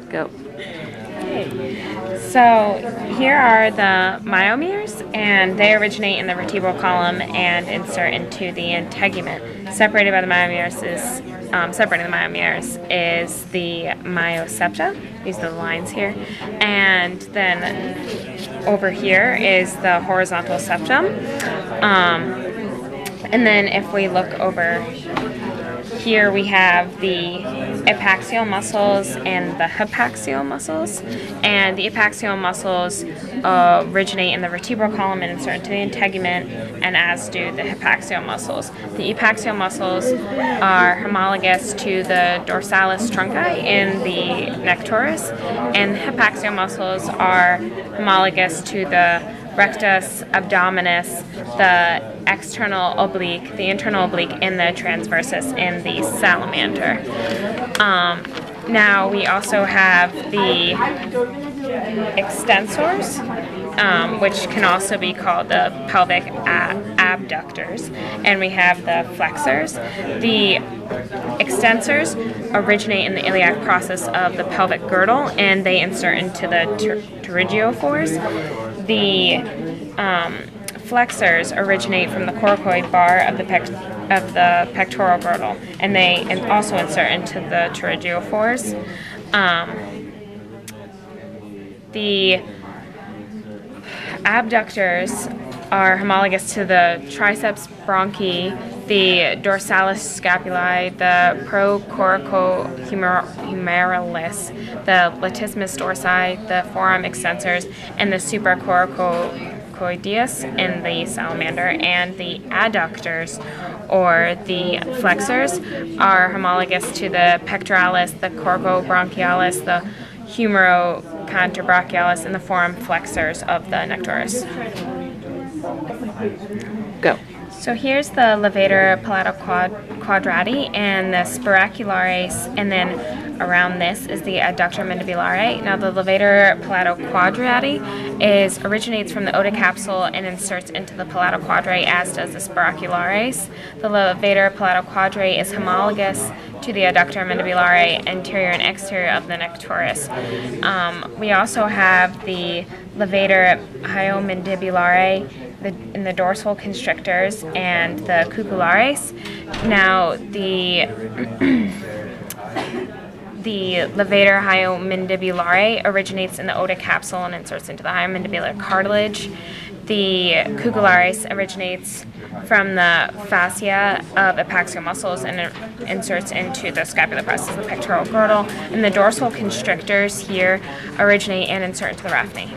Go. So here are the myomeres, and they originate in the vertebral column and insert into the integument. Separated by the myomeres is separating the myomeres is the myosepta. These are the lines here, and then over here is the horizontal septum. And then if we look over here, we have the epaxial muscles and the hypaxial muscles. And the epaxial muscles originate in the vertebral column and insert into the integument, and as do the hypaxial muscles. The epaxial muscles are homologous to the dorsalis trunci in the nectaurus, and the hypaxial muscles are homologous to the rectus abdominis, the external oblique, the internal oblique, and the transversus in the salamander. Now we also have the extensors, which can also be called the pelvic abductors, and we have the flexors. The extensors originate in the iliac process of the pelvic girdle, and they insert into the pterygophores. The flexors originate from the coracoid bar of the pectoral girdle, and they also insert into the pterygophores. The abductors are homologous to the triceps bronchi, the dorsalis scapulae, the procoracohumeralis, the latissimus dorsi, the forearm extensors, and the supracoracoideus in the salamander. And the adductors, or the flexors, are homologous to the pectoralis, the coracobronchialis, the humerocontrabrachialis, and the forearm flexors of the nectaurus. Go. So here's the levator palatoquadrati and the spiracularis, and then around this is the adductor mandibulare. Now the levator palatoquadrati originates from the oticapsule and inserts into the palatoquadrate, as does the spiracularis. The levator palatoquadrate is homologous to the adductor mandibulare, anterior and exterior of the nectaurus. We also have the levator hyomandibulare in the dorsal constrictors and the cuculares. Now the levator hyomandibulare originates in the oticapsule and inserts into the hyomandibular cartilage. The cucularis originates from the fascia of epaxial muscles and inserts into the scapular process of the pectoral girdle. And the dorsal constrictors here originate and insert into the rafting.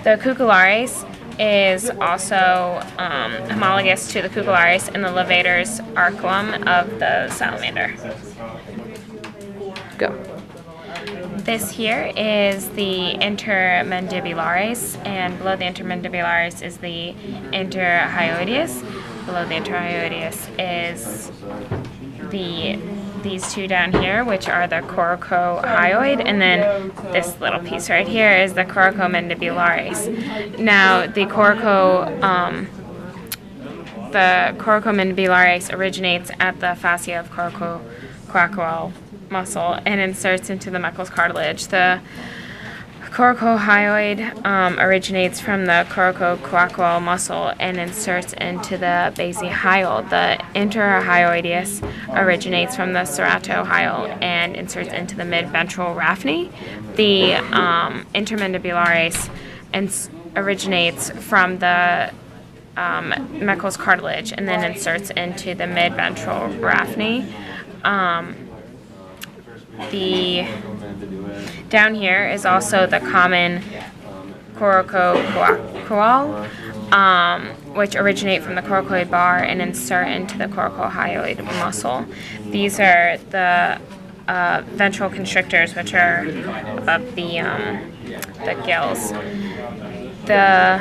The cucularis is also homologous to the cucularis in the levator's arcuum of the salamander. Go. This here is the intermandibularis, and below the intermandibularis is the interhyoideus. Below the interhyoideus is these two down here, which are the coracohyoid, and then this little piece right here is the coracomandibularis. Now the coracomandibularis originates at the fascia of coracoquaqual muscle and inserts into the Meckel's cartilage. The coracohyoid originates from the coracoquaqual muscle and inserts into the basihyoid. The interhyoideus originates from the ceratohyoid and inserts into the midventral rafting. The intermandibularis originates from the Meckel's cartilage and then inserts into the midventral rafting. Down here is also the common coracoquaqual, which originate from the coracoid bar and insert into the coracohyoid muscle. These are the ventral constrictors, which are above the gills. The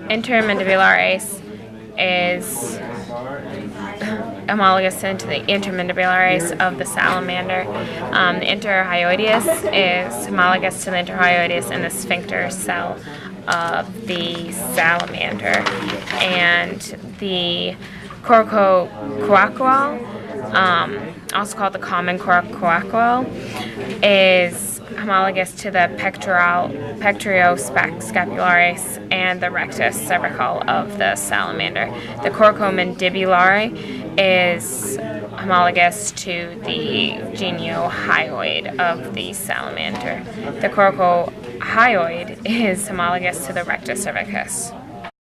intermandibularis is homologous into the intermandibularis of the salamander. The interhyoideus is homologous to the interhyoideus in the sphincter cell of the salamander. And the coracoquaqual also called the common coracoaquil, is homologous to the pectorospacularis and the rectus cervical of the salamander. The coracomandibulare is homologous to the geniohyoid of the salamander. The coracohyoid is homologous to the rectus cervicus.